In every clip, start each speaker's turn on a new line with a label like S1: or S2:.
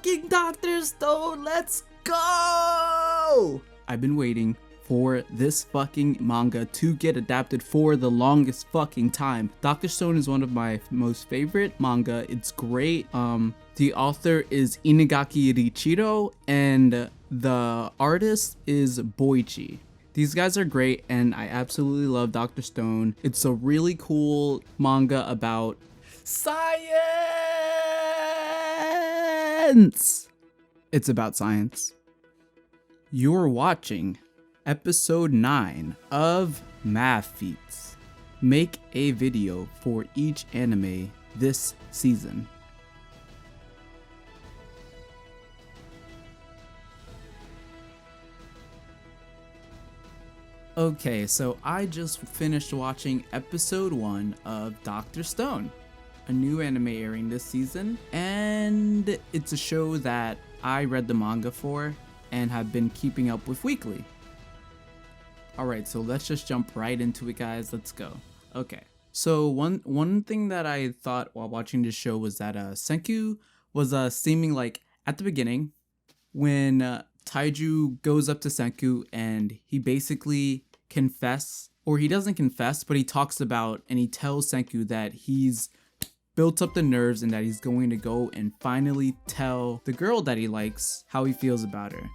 S1: fucking Dr. Stone. Let's go! I've been waiting for this fucking manga to get adapted for the longest fucking time. Dr. Stone is one of my most favorite manga. It's great. The author is Inagaki Richiro and the artist is Boichi. These guys are great and I absolutely love Dr. Stone. It's a really cool manga about science. It's about science. You're watching episode 9 of MAVFEATS. Make a video for each anime this season. Okay, so I just finished watching episode 1 of Dr. Stone, a new anime airing this season, and it's a show that I read the manga for and have been keeping up with weekly. Alright, so let's just jump right into it, guys. Let's go. Okay, so one thing that I thought while watching this show was that Senku was seeming like at the beginning when Taiju goes up to Senku and he basically he doesn't confess, but he talks about and he tells Senku that he's built up the nerves and that he's going to go and finally tell the girl that he likes how he feels about her.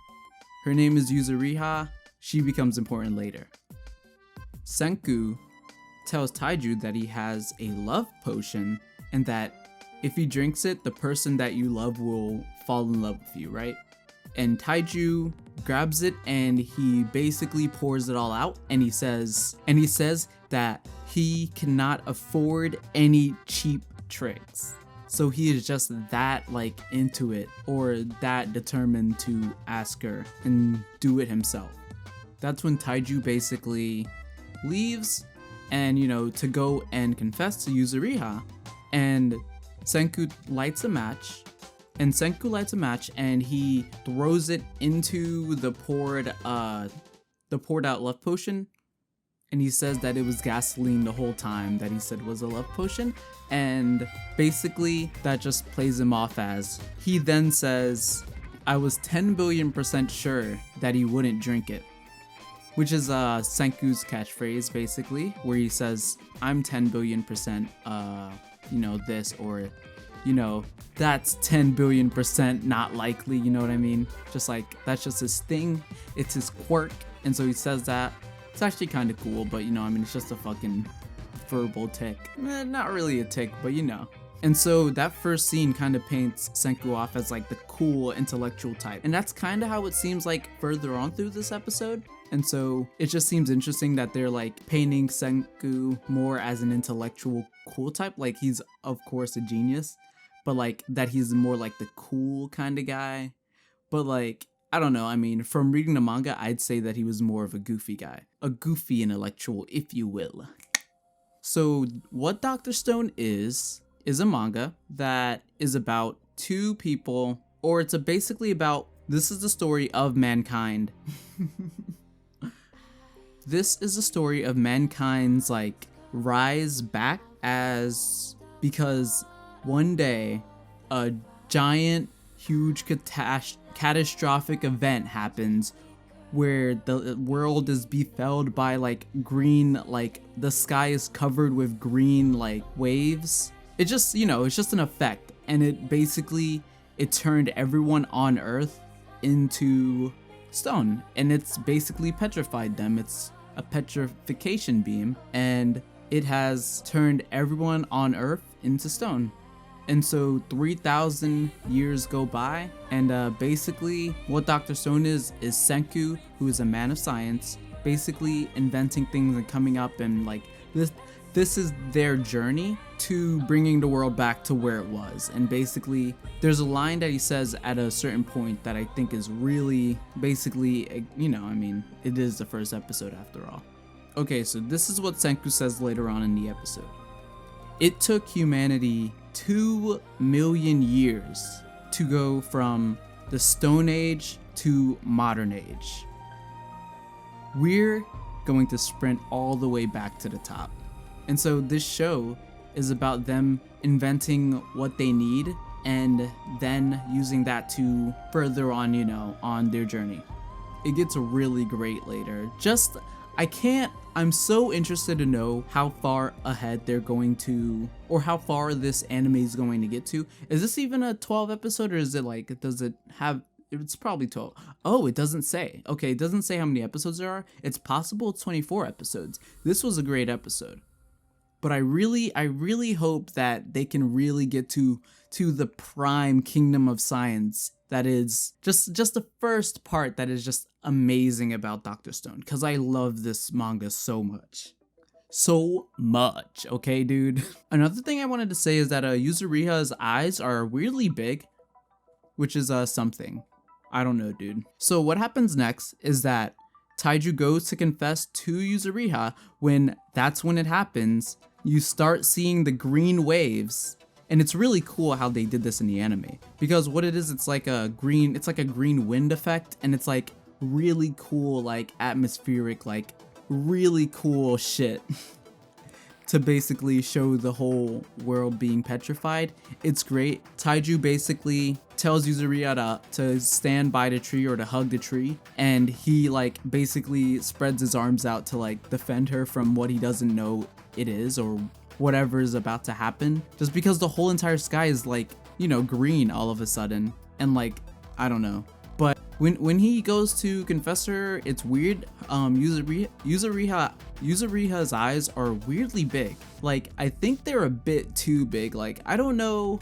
S1: Her name is Yuzuriha. She becomes important later. Senku tells Taiju that he has a love potion and that if he drinks it, the person that you love will fall in love with you, right? And Taiju grabs it and he basically pours it all out and he says that he cannot afford any cheap tricks. So he is just that like into it or that determined to ask her and do it himself. That's when Taiju basically leaves and to go and confess to Yuzuriha, and Senku lights a match and he throws it into the poured out love potion, and he says that it was gasoline the whole time that he said was a love potion, and basically that just plays him off as he then says, I was 10 billion% sure that he wouldn't drink it, which is Senku's catchphrase basically, where he says, I'm 10 billion% this, or that's 10 billion% not likely, you know what I mean? Just like, that's just his thing. It's his quirk. And so he says that. It's actually kind of cool, but it's just a fucking verbal tick. Not really a tick, but And so that first scene kind of paints Senku off as like the cool intellectual type. And that's kind of how it seems like further on through this episode. And so it just seems interesting that they're like painting Senku more as an intellectual cool type. Like he's of course a genius, but like that he's more like the cool kind of guy. But like, I don't know. From reading the manga, I'd say that he was more of a goofy guy. A goofy intellectual, if you will. So what Dr. Stone is a manga that is about two people, or it's basically about, this is the story of mankind. This is the story of mankind's like rise back because one day a giant, huge catastrophic event happens where the world is befelled by like green, like the sky is covered with green like waves. It just, it's just an effect, and it turned everyone on Earth into stone, and it's basically petrified them. It's a petrification beam, and it has turned everyone on Earth into stone. And so 3,000 years go by, and basically what Dr. Stone is Senku, who is a man of science, basically inventing things and coming up, and like this is their journey to bringing the world back to where it was. And basically there's a line that he says at a certain point that I think is really basically, it is the first episode after all. Okay, so this is what Senku says later on in the episode. It took humanity 2 million years to go from the Stone Age to modern age. We're going to sprint all the way back to the top. And so this show is about them inventing what they need and then using that to further on, on their journey. It gets really great later. I'm so interested to know how far ahead they're going to, or how far this anime is going to get to. Is this even a 12 episode, or is it like, it's probably 12. Oh, it doesn't say. Okay, it doesn't say how many episodes there are. It's possible it's 24 episodes. This was a great episode. But I really hope that they can really get to the prime kingdom of science that is just the first part that is just amazing about Dr. Stone, because I love this manga so much. So much, okay, dude? Another thing I wanted to say is that Yuzuriha's eyes are weirdly big, which is something. I don't know, dude. So what happens next is that Taiju goes to confess to Yuzuriha. That's when it happens, you start seeing the green waves. And it's really cool how they did this in the anime, because what it is, it's like a green wind effect, and it's like really cool, like atmospheric, like really cool shit to basically show the whole world being petrified. It's great. Taiju basically tells Yuzuriha to stand by the tree or to hug the tree, and he like basically spreads his arms out to like defend her from what he doesn't know it is, or whatever is about to happen, just because the whole entire sky is like, green all of a sudden, and like, I don't know. But when he goes to confess her, it's weird. Yuzuriha's eyes are weirdly big. Like, I think they're a bit too big. Like, I don't know.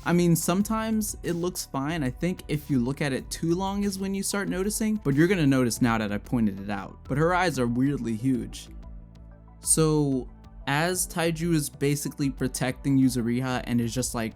S1: I mean, sometimes it looks fine. I think if you look at it too long is when you start noticing, but you're gonna notice now that I pointed it out. But her eyes are weirdly huge. So as Taiju is basically protecting Yuzuriha and is just like,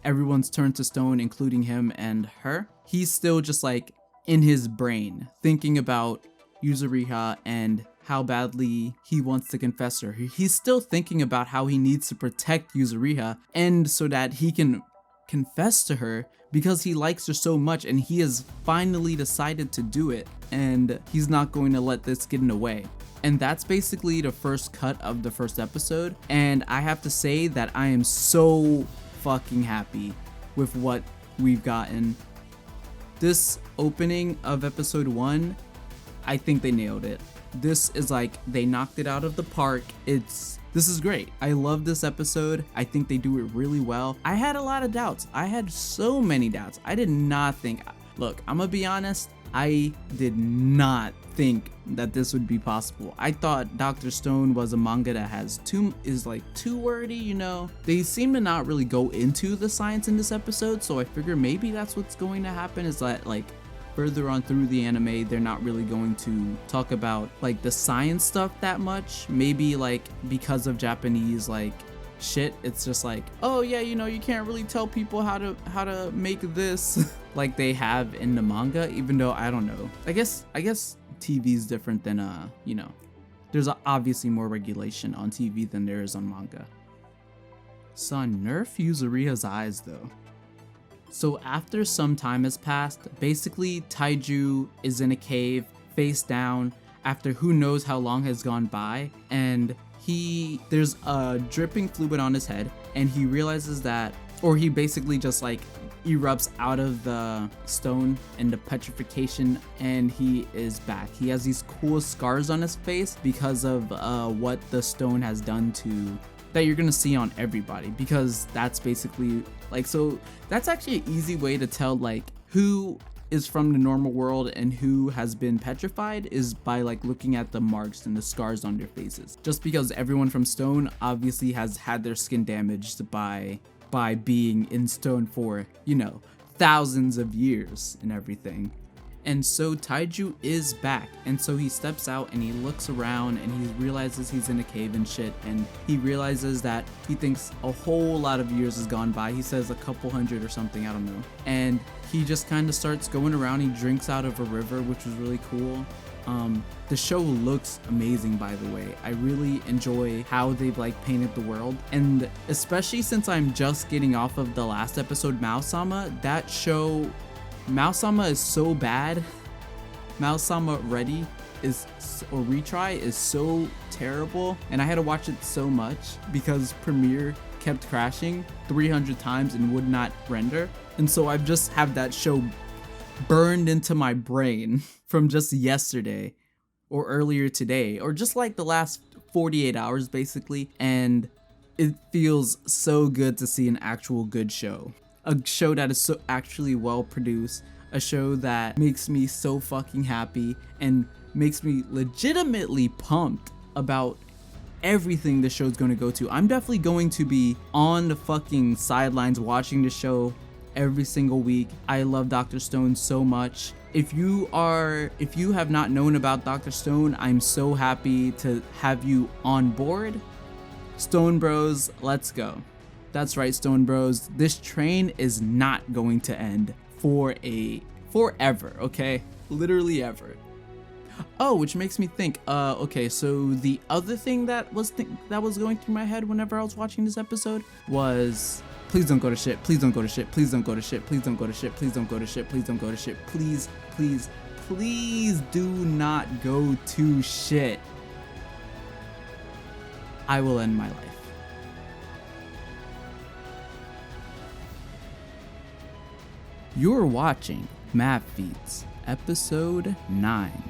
S1: everyone's turned to stone, including him and her, he's still just like in his brain thinking about Yuzuriha and how badly he wants to confess her. He's still thinking about how he needs to protect Yuzuriha, and so that he can confess to her, because he likes her so much and he has finally decided to do it, and he's not going to let this get in the way. And that's basically the first cut of the first episode, and I have to say that I am so fucking happy with what we've gotten. This opening of episode 1, I think they nailed it. This is like, they knocked it out of the park. This is great. I love this episode. I think they do it really well. I had a lot of doubts. I had so many doubts. I did not think, look, I'm gonna be honest, I did not think that this would be possible. I thought Dr. Stone was a manga that is too wordy, They seem to not really go into the science in this episode, so I figure maybe that's what's going to happen, is that like further on through the anime, they're not really going to talk about like the science stuff that much. Maybe like because of Japanese like shit, it's just like, oh yeah, you can't really tell people how to make this like they have in the manga, even though I don't know. I guess TV is different than there's obviously more regulation on TV than there is on manga. Son, nerf Yuzuriha's eyes though. So after some time has passed, basically Taiju is in a cave face down after who knows how long has gone by, and there's a dripping fluid on his head, and he realizes that, or he basically just like erupts out of the stone and the petrification, and he is back. He has these cool scars on his face because of what the stone has done to, that you're gonna see on everybody, because that's basically like, so that's actually an easy way to tell like who is from the normal world and who has been petrified, is by like looking at the marks and the scars on their faces, just because everyone from stone obviously has had their skin damaged by being in stone for thousands of years and everything. And so Taiju is back, and so he steps out and he looks around and he realizes he's in a cave and shit, and he realizes that he thinks a whole lot of years has gone by. He says a couple hundred or something, I don't know. And he just kind of starts going around. He drinks out of a river, which was really cool. The show looks amazing, by the way. I really enjoy how they've like painted the world, and especially since I'm just getting off of the last episode, Mao-sama, that show, Mao-sama is so bad. Mao-sama Ready Retry is so terrible, and I had to watch it so much because Premiere kept crashing 300 times and would not render. And so I've just have that show burned into my brain from just yesterday or earlier today, or just like the last 48 hours basically. And it feels so good to see an actual good show. A show that is so actually well produced, a show that makes me so fucking happy and makes me legitimately pumped about everything the show's going to go to. I'm definitely going to be on the fucking sidelines watching the show every single week. I love Dr. Stone so much. If you have not known about Dr. Stone, I'm so happy to have you on board. Stone Bros, let's go. That's right, Stone Bros. This train is not going to end forever, okay? Literally ever. Oh, which makes me think, okay, so the other thing that was going through my head whenever I was watching this episode was, please don't go to shit, please don't go to shit, please don't go to shit, please don't go to shit, please don't go to shit, please don't go to shit, please, please, please do not go to shit. I will end my life. You're watching MAVFEATS, episode 9.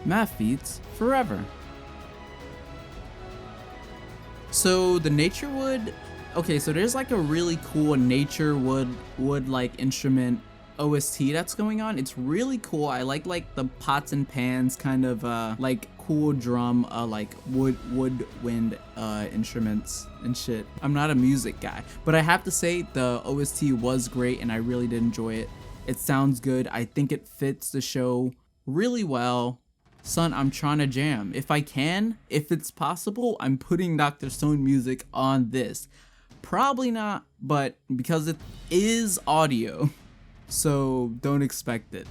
S1: MAVFEATS forever. So the nature wood, okay, so there's like a really cool nature wood like instrument OST that's going on. It's really cool. I like the pots and pans kind of like cool drum like woodwind instruments and shit. I'm not a music guy, but I have to say the OST was great and I really did enjoy it. It sounds good. I think it fits the show really well. Son, I'm trying to jam. If I can, if it's possible, I'm putting Dr. Stone music on this. Probably not, but because it is audio, so don't expect it.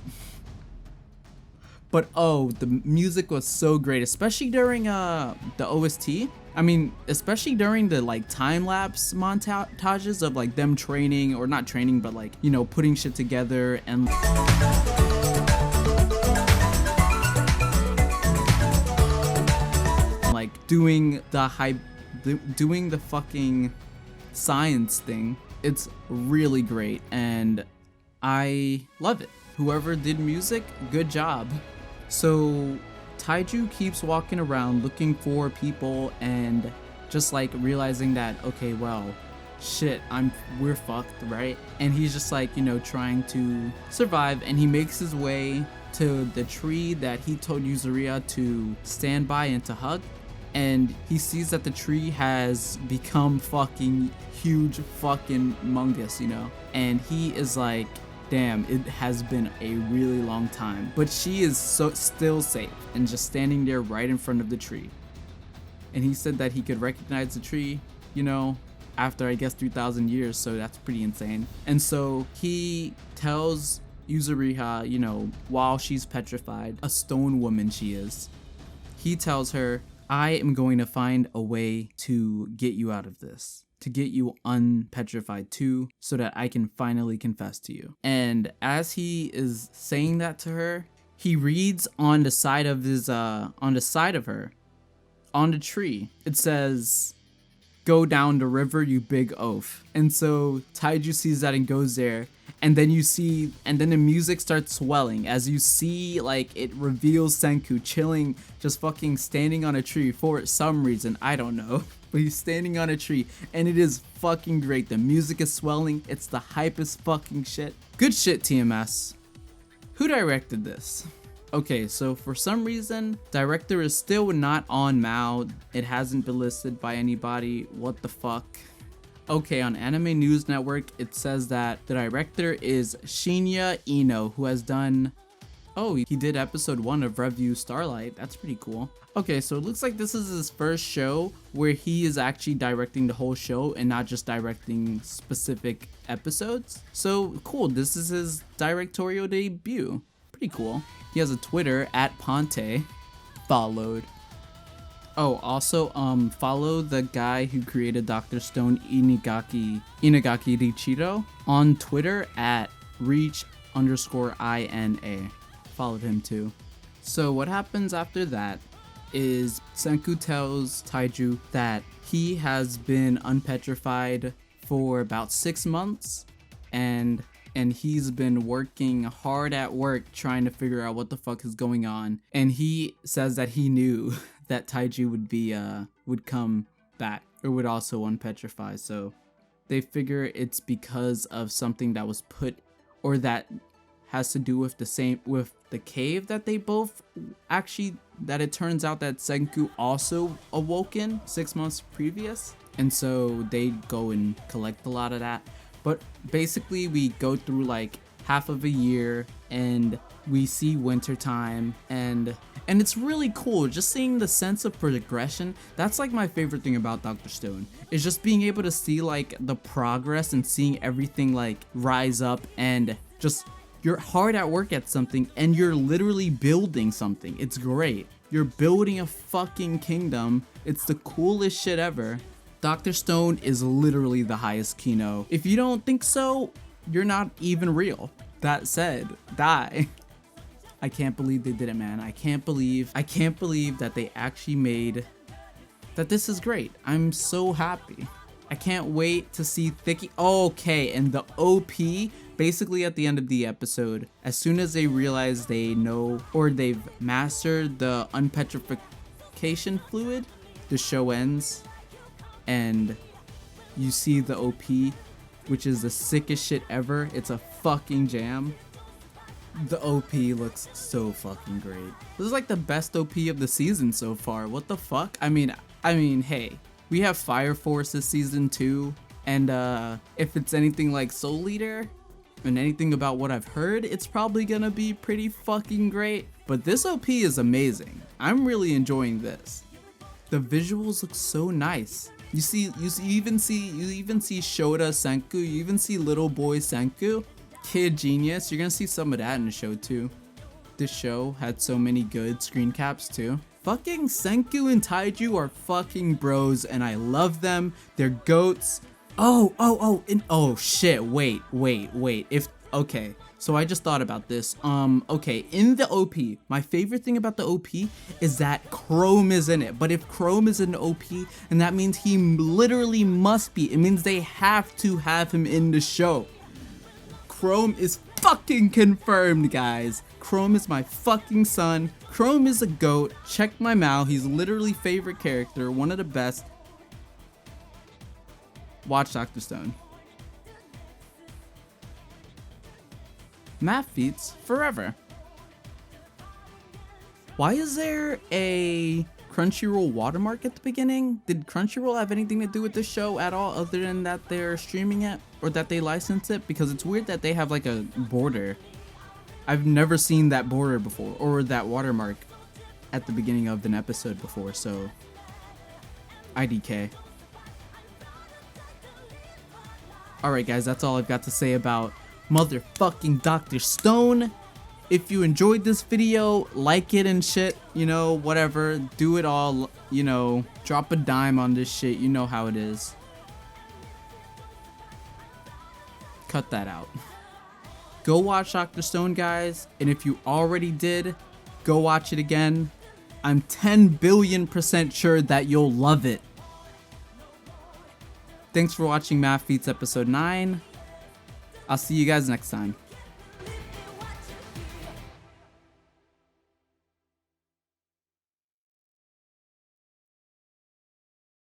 S1: But oh, the music was so great, especially during the OST. I mean, especially during the like time-lapse montages of like them training, or not training, but like, you know, putting shit together and like doing the fucking science thing. It's really great and I love it. Whoever did music, good job. So Taiju keeps walking around looking for people and just like realizing that, okay, well, shit, we're fucked, right? And he's just like, you know, trying to survive, and he makes his way to the tree that he told Yuzuriha to stand by and to hug. And he sees that the tree has become fucking huge, fucking humongous, you know? And he is like, damn, it has been a really long time. But she is still safe and just standing there right in front of the tree. And he said that he could recognize the tree, you know, after I guess 3,000 years, so that's pretty insane. And so he tells Yuzuriha, you know, while she's petrified, a stone woman she is, he tells her, I am going to find a way to get you out of this, to get you unpetrified too, so that I can finally confess to you. And as he is saying that to her, he reads on the side of his, on the tree, it says, "Go down the river, you big oaf." And so Taiju sees that and goes there. And then the music starts swelling as you see, like, it reveals Senku chilling, just fucking standing on a tree for some reason, I don't know. But he's standing on a tree and it is fucking great. The music is swelling. It's the hypest fucking shit. Good shit, TMS. Who directed this? Okay, so for some reason, director is still not on MAO. It hasn't been listed by anybody. What the fuck? Okay, on Anime News Network, it says that the director is Shinya Ino, who has done... Oh, he did episode 1 of Review Starlight. That's pretty cool. Okay, so it looks like this is his first show where he is actually directing the whole show and not just directing specific episodes. So, cool. This is his directorial debut. Pretty cool. He has a Twitter, @Ponte. Followed. Oh, also, follow the guy who created Dr. Stone, Inagaki Riichiro, on Twitter @reach_INA. Followed him too. So what happens after that is Senku tells Taiju that he has been unpetrified for about 6 months, and he's been working hard at work trying to figure out what the fuck is going on. And he says that he knew that Taiji would come back, or would also unpetrify. So they figure it's because of something that was put, or that has to do with the cave that they both actually, that it turns out that Senku also awoken 6 months previous. And so they go and collect a lot of that. But basically we go through like half of a year and we see winter time, and it's really cool just seeing the sense of progression. That's like my favorite thing about Dr. Stone, is just being able to see like the progress and seeing everything like rise up, and just you're hard at work at something and you're literally building something. It's great. You're building a fucking kingdom. It's the coolest shit ever. Dr. Stone is literally the highest Kino. If you don't think so, you're not even real. That said, die. I can't believe they did it, man. I can't believe that they actually made that. This is great. I'm so happy. I can't wait to see Thicky. Okay, and the OP, basically at the end of the episode, as soon as they realize they know, or they've mastered the unpetrification fluid, the show ends, and you see the OP, which is the sickest shit ever. It's a fucking jam. The OP looks so fucking great. This is like the best OP of the season so far. What the fuck? I mean, hey, we have Fire Force this season too, and if it's anything like Soul Eater and anything about what I've heard, it's probably gonna be pretty fucking great. But this OP is amazing. I'm really enjoying this. The visuals look so nice. You even see Shota Senku, you even see little boy Senku, Kid Genius. You're gonna see some of that in the show too. This show had so many good screen caps too. Fucking Senku and Taiju are fucking bros, and I love them. They're goats. Oh shit, wait. Okay, so I just thought about this. Okay, in the OP, my favorite thing about the OP is that Chrome is in it. But if Chrome is in the OP, and that means he literally must be. It means they have to have him in the show. Chrome is fucking confirmed, guys. Chrome is my fucking son. Chrome is a goat. Check my mouth. He's literally favorite character, one of the best. Watch Dr. Stone. MAVFEATS forever. Why is there a Crunchyroll watermark at the beginning? Did Crunchyroll have anything to do with this show at all, other than that they're streaming it or that they license it? Because it's weird that they have like a border. I've never seen that border before, or that watermark at the beginning of an episode before, so IDK. Alright guys, that's all I've got to say about motherfucking Dr. Stone. If you enjoyed this video, like it and shit, you know, whatever, do it all, you know, drop a dime on this shit, you know how it is. Cut that out. Go watch Dr. Stone, guys, and if you already did, go watch it again. I'm 10 billion% sure that you'll love it. Thanks for watching MAVFEATS episode 9. I'll see you guys next time.